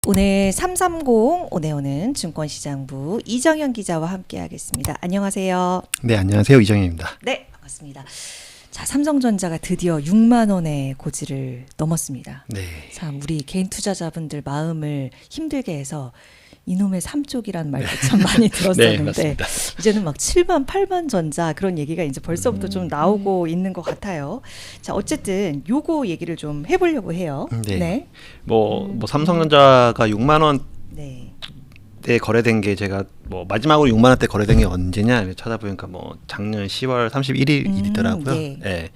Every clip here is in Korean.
오늘 330 오네오는 증권시장부 이정현 기자와 함께하겠습니다. 안녕하세요. 네, 안녕하세요. 이정현입니다. 네, 반갑습니다. 자, 삼성전자가 드디어 6만 원의 고지를 넘었습니다. 네. 참 우리 개인 투자자분들 마음을 힘들게 해서 이놈의 삼쪽이란 말도 참 많이 들었었는데 네, 이제는 막 7만 8만 전자 그런 얘기가 이제 벌써부터 좀 나오고 있는 것 같아요. 자, 어쨌든 요거 얘기를 좀 해보려고 해요. 네. 네. 뭐 삼성전자가 6만 원대 네. 거래된 게 제가 뭐 마지막으로 6만 원대 거래된 게 언제냐 찾아보니까 뭐 작년 10월 31일이더라고요. 예. 네.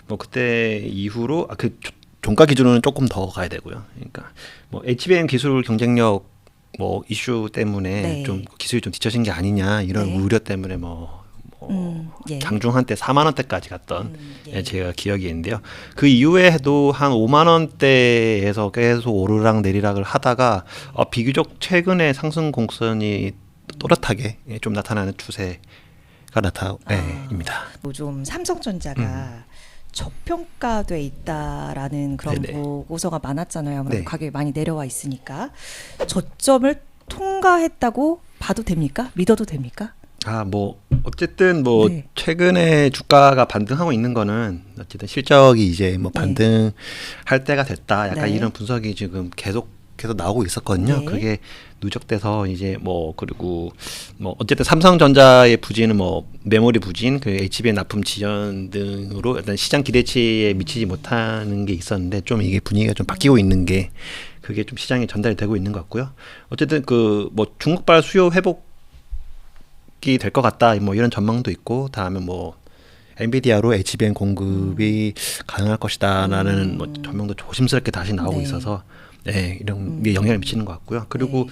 뭐 그때 이후로 그 종가 기준으로는 조금 더 가야 되고요. 그러니까 뭐 HBM 기술 경쟁력 뭐 이슈 때문에 네. 좀 기술이 좀 뒤처진 게 아니냐 이런 네. 우려 때문에 예. 장중 한때 4만 원대까지 갔던 예. 제가 기억이 있는데요. 그 이후에도 한 5만 원대에서 계속 오르락 내리락을 하다가 비교적 최근에 상승 공선이 또렷하게 좀 나타나는 추세가 나타입니다. 뭐 좀 삼성전자가 저평가돼 있다라는 그런 네네. 보고서가 많았잖아요. 아무래도 네. 가격이 많이 내려와 있으니까 저점을 통과했다고 봐도 됩니까? 믿어도 됩니까? 뭐 어쨌든 뭐 네. 최근에 주가가 반등하고 있는 거는 어쨌든 실적이 이제 뭐 네. 반등할 때가 됐다. 약간 네. 이런 분석이 지금 계속 나오고 있었거든요. 네. 그게 누적돼서 이제 뭐 그리고 뭐 어쨌든 삼성전자의 부진은 뭐 메모리 부진, 그 HBM 납품 지연 등으로 일단 시장 기대치에 미치지 못하는 게 있었는데 좀 이게 분위기가 좀 바뀌고 있는 게 그게 좀 시장에 전달이 되고 있는 것 같고요. 어쨌든 그 뭐 중국발 수요 회복 될 것 같다 뭐 이런 전망도 있고 다음에 뭐 엔비디아로 HBM 공급이 가능할 것이다라는 뭐 전망도 조심스럽게 다시 나오고 네. 있어서 네, 이런 게 영향을 미치는 것 같고요. 그리고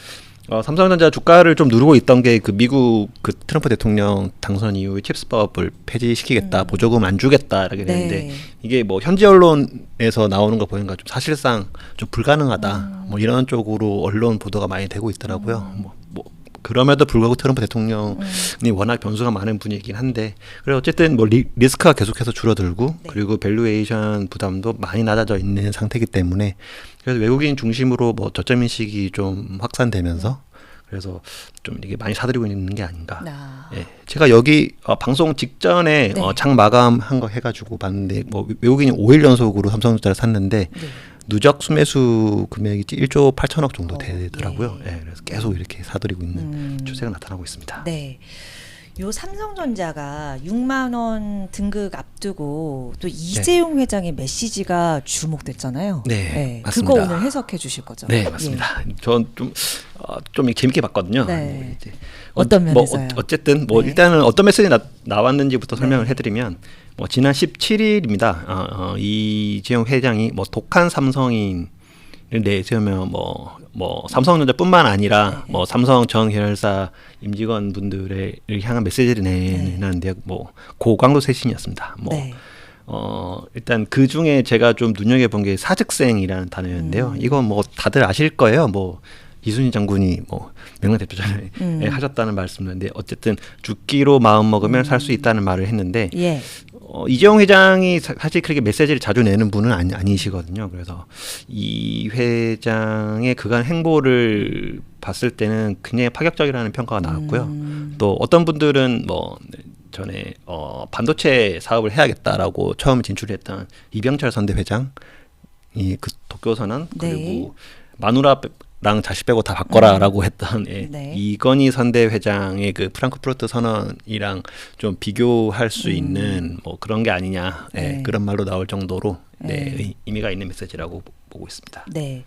삼성전자 주가를 좀 누르고 있던 게 그 미국 그 트럼프 대통령 당선 이후에 칩스법을 폐지시키겠다, 보조금 안 주겠다 이렇게 되는데 네. 이게 뭐 현지 언론에서 나오는 거 보니까 좀 사실상 좀 불가능하다, 뭐 이런 쪽으로 언론 보도가 많이 되고 있더라고요. 뭐 그럼에도 불구하고 트럼프 대통령이 워낙 변수가 많은 분이긴 한데 그래 어쨌든 뭐 리스크가 계속해서 줄어들고 네. 그리고 밸류에이션 부담도 많이 낮아져 있는 상태이기 때문에 그래서 외국인 중심으로 뭐 저점 인식이 좀 확산되면서 그래서 좀 이게 많이 사들이고 있는 게 아닌가. 예, 제가 여기 방송 직전에 네. 장 마감한 거 해가지고 봤는데 뭐 외국인이 5일 연속으로 삼성전자를 샀는데 네. 누적 수매수 금액이 1조 8천억 정도 되더라고요. 네. 예, 그래서 계속 이렇게 사들이고 있는 추세가 나타나고 있습니다. 네. 요 삼성전자가 6만 원 등극 앞두고 또 이재용 회장의 메시지가 주목됐잖아요. 네, 맞습니다. 그거 오늘 해석해 주실 거죠? 네, 맞습니다. 전 좀 재밌게 봤거든요. 네. 이제 어떤 뭐 면에서요? 어쨌든 뭐 네. 일단은 어떤 메시지 나왔는지부터 설명을 해드리면 뭐 지난 17일입니다. 이재용 회장이 뭐 독한 삼성인을 내세우며 뭐 삼성전자뿐만 아니라 뭐 삼성 전 계열사 임직원분들을 향한 메시지를 내는데 뭐 고강도 쇄신이었습니다. 뭐 네. 일단 그 중에 제가 좀 눈여겨본 게 사직생이라는 단어였는데요. 이거 뭐 다들 아실 거예요. 뭐 이순신 장군이 뭐 명랑대표전에 하셨다는 말씀인데 어쨌든 죽기로 마음 먹으면 살 수 있다는 말을 했는데 예. 이재용 회장이 사실 그렇게 메시지를 자주 내는 분은 아니시거든요. 그래서 이 회장의 그간 행보를 봤을 때는 굉장히 파격적이라는 평가가 나왔고요. 또 어떤 분들은 뭐 전에 반도체 사업을 해야겠다라고 처음 진출했던 이병철 선대 회장이 그 도쿄선언 그리고 마누라랑 자식 빼고 다 바꿔라라고 했던 네. 이건희 선대 회장의 그 프랑크푸르트 선언이랑 좀 비교할 수 있는 뭐 그런 게 아니냐 그런 말로 나올 정도로 의미가 있는 메시지라고 보고 있습니다. 네.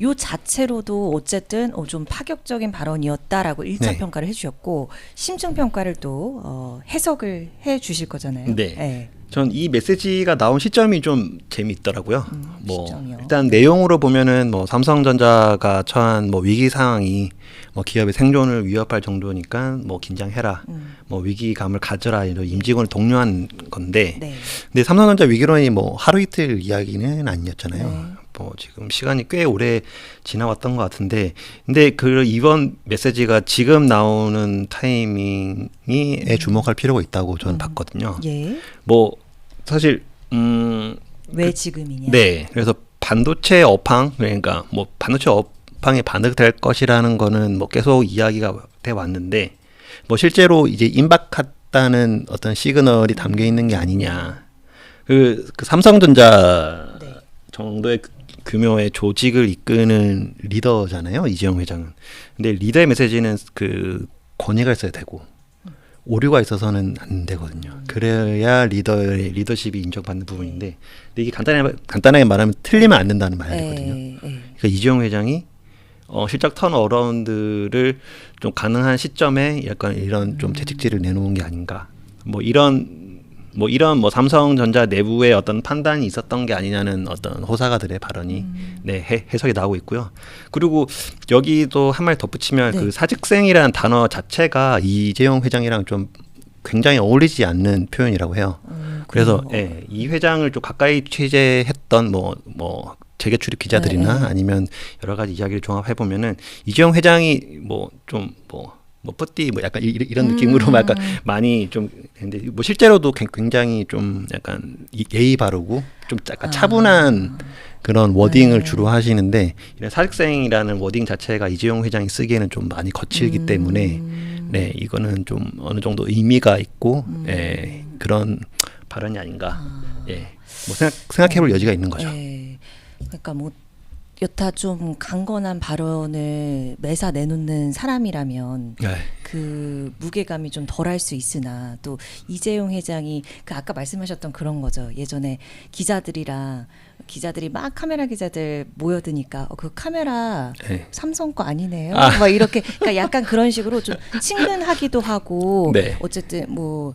요 자체로도 어쨌든 좀 파격적인 발언이었다라고 1차 평가를 해주셨고 심층 평가를 또 해석을 해주실 거잖아요. 네. 전 이 메시지가 나온 시점이 좀 재미있더라고요. 뭐 시점이요? 일단 내용으로 보면은 뭐 삼성전자가 처한 뭐 위기 상황이 뭐 기업의 생존을 위협할 정도니까 뭐 긴장해라, 뭐 위기감을 가져라 이런 임직원을 독려한 건데, 근데 삼성전자 위기론이 뭐 하루 이틀 이야기는 아니었잖아요. 뭐 지금 시간이 꽤 오래 지나왔던 것 같은데, 근데 그 이번 메시지가 지금 나오는 타이밍에 주목할 필요가 있다고 저는 봤거든요. 예. 뭐 사실 왜 지금이냐? 네, 그래서 반도체 업황 그러니까 뭐 반도체 업황에 반응될 것이라는 거는 뭐 계속 이야기가 돼 왔는데 뭐 실제로 이제 임박했다는 어떤 시그널이 담겨 있는 게 아니냐. 그 삼성전자 네. 정도의 규모의 조직을 이끄는 리더잖아요, 이재용 회장은. 근데 리더의 메시지는 그 권위가 있어야 되고 오류가 있어서는 안 되거든요. 그래야 리더의 리더십이 인정받는 부분인데, 근데 이게 간단하게 말하면 틀리면 안 된다는 말이거든요. 그러니까 이재용 회장이 실적 턴어라운드를 좀 가능한 시점에 약간 이런 좀 재직지를 내놓은 게 아닌가. 뭐 이런 삼성전자 내부의 어떤 판단이 있었던 게 아니냐는 어떤 호사가들의 발언이 해석이 나오고 있고요. 그리고 여기도 한 말 덧붙이면 네. 그 사직생이라는 단어 자체가 이재용 회장이랑 좀 굉장히 어울리지 않는 표현이라고 해요. 그래서 이 회장을 좀 가까이 취재했던 뭐 재계 출입 기자들이나 아니면 여러 가지 이야기를 종합해 보면은 이재용 회장이 뿌띠 약간 이런 느낌으로 약간 많이 좀 근데 뭐 실제로도 굉장히 좀 약간 예의 바르고 좀 약간 차분한 그런 워딩을 주로 하시는데, 이런 사직생이라는 워딩 자체가 이재용 회장이 쓰기에는 좀 많이 거칠기 때문에 네, 이거는 좀 어느 정도 의미가 있고 그런 발언이 아닌가. 뭐 생각해볼 여지가 있는 거죠. 그러니까 뭐 여타 좀 강건한 발언을 매사 내놓는 사람이라면 그 무게감이 좀 덜할 수 있으나, 또 이재용 회장이 그 아까 말씀하셨던 그런 거죠. 예전에 기자들이 막 카메라 기자들 모여드니까 그 카메라 삼성 거 아니네요. 막 이렇게 그러니까 약간 그런 식으로 좀 친근하기도 하고 어쨌든 뭐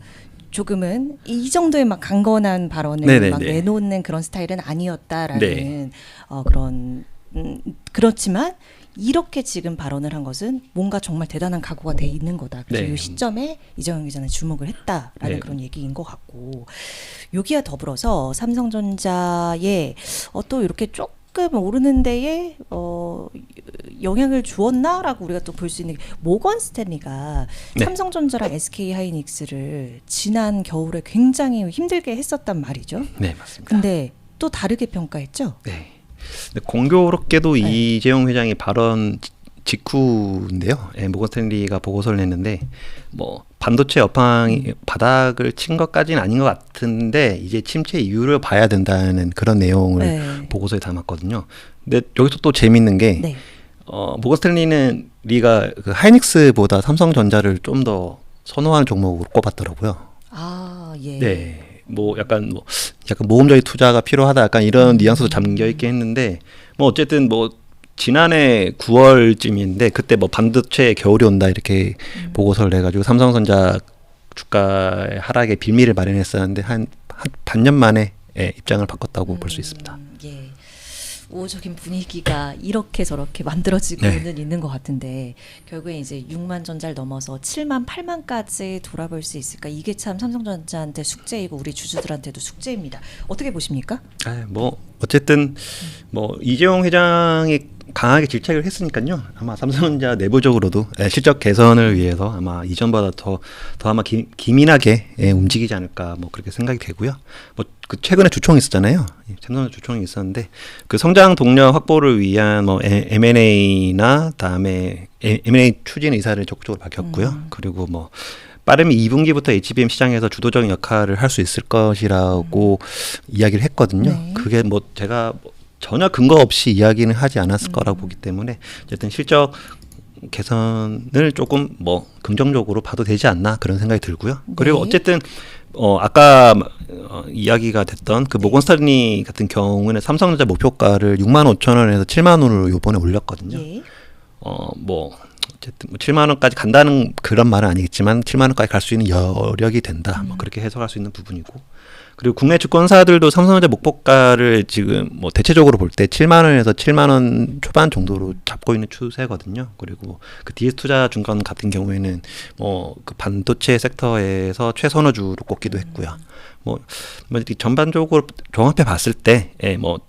조금은 이 정도의 막 강건한 발언을 막 내놓는 그런 스타일은 아니었다라는 그런 그렇지만 이렇게 지금 발언을 한 것은 뭔가 정말 대단한 각오가 돼 있는 거다. 그래서 이 시점에 이재용 기자는 주목을 했다라는 그런 얘기인 것 같고, 여기와 더불어서 삼성전자에 또 이렇게 조금 오르는 데에 영향을 주었나라고 우리가 또 볼 수 있는 게, 모건 스탠리가 삼성전자랑 SK 하이닉스를 지난 겨울에 굉장히 힘들게 했었단 말이죠. 네, 맞습니다. 근데 또 다르게 평가했죠. 네. 공교롭게도 이재용 회장이 발언 직후인데요. 모건 스탠리가 보고서를 냈는데 뭐 반도체 업황이 바닥을 친 것까지는 아닌 것 같은데 이제 침체 이유를 봐야 된다는 그런 내용을 보고서에 담았거든요. 근데 여기서 또 재밌는 게 모건 스탠리는 리가 그 하이닉스보다 삼성전자를 좀 더 선호하는 종목으로 꼽았더라고요. 네. 뭐 약간 모험적인 투자가 필요하다 약간 이런 뉘앙스도 잠겨 있게 했는데, 뭐 어쨌든 뭐 지난해 9월쯤인데 그때 뭐 반도체 겨울이 온다 이렇게 보고서를 내가지고 삼성전자 주가의 하락의 빌미를 마련했었는데 한 반년 만에 입장을 바꿨다고 볼 수 있습니다. 우호적인 분위기가 이렇게 저렇게 만들어지고는 있는 것 같은데, 결국에 이제 6만 전자를 넘어서 7만 8만까지 돌아볼 수 있을까? 이게 참 삼성전자한테 숙제이고 우리 주주들한테도 숙제입니다. 어떻게 보십니까? 뭐 어쨌든 뭐 이재용 회장이 강하게 질책을 했으니까요. 아마 삼성전자 내부적으로도 실적 개선을 위해서 아마 이전보다 더 아마 기민하게 움직이지 않을까 뭐 그렇게 생각이 되고요. 뭐 그 최근에 주총이 있었잖아요. 삼성전자 주총이 있었는데 그 성장 동력 확보를 위한 뭐 M&A나 다음에 M&A 추진 의사를 적극적으로 밝혔고요. 그리고 뭐 빠르면 2분기부터 HBM 시장에서 주도적인 역할을 할 수 있을 것이라고 이야기를 했거든요. 그게 뭐 제가 전혀 근거 없이 이야기는 하지 않았을 거라고 보기 때문에 어쨌든 실적 개선을 조금 뭐 긍정적으로 봐도 되지 않나 그런 생각이 들고요. 그리고 어쨌든 아까 이야기가 됐던 그 모건 스탠리 같은 경우는 삼성전자 목표가를 6만 5천 원에서 7만 원으로 이번에 올렸거든요. 뭐 어쨌든 뭐 7만 원까지 간다는 그런 말은 아니겠지만 7만 원까지 갈 수 있는 여력이 된다. 뭐 그렇게 해석할 수 있는 부분이고. 그리고 국내 주권사들도 삼성전자 목표가를 지금 뭐 대체적으로 볼 때 7만 원에서 7만 원 초반 정도로 잡고 있는 추세거든요. 그리고 그 DS투자증권 같은 경우에는 뭐 그 반도체 섹터에서 최선호주로 꼽기도 했고요. 뭐 전반적으로 종합해 봤을 때 뭐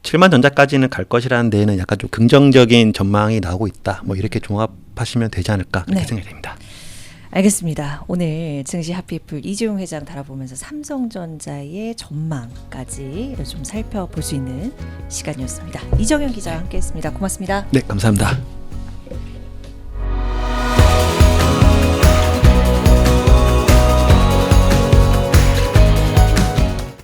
7만 전자까지는 갈 것이라는 데에는 약간 좀 긍정적인 전망이 나오고 있다. 뭐 이렇게 종합하시면 되지 않을까 그렇게 생각이 됩니다. 알겠습니다. 오늘 증시 핫피플 이재용 회장 달아보면서 삼성전자의 전망까지 좀 살펴볼 수 있는 시간이었습니다. 이정현 기자와 함께했습니다. 고맙습니다. 네, 감사합니다.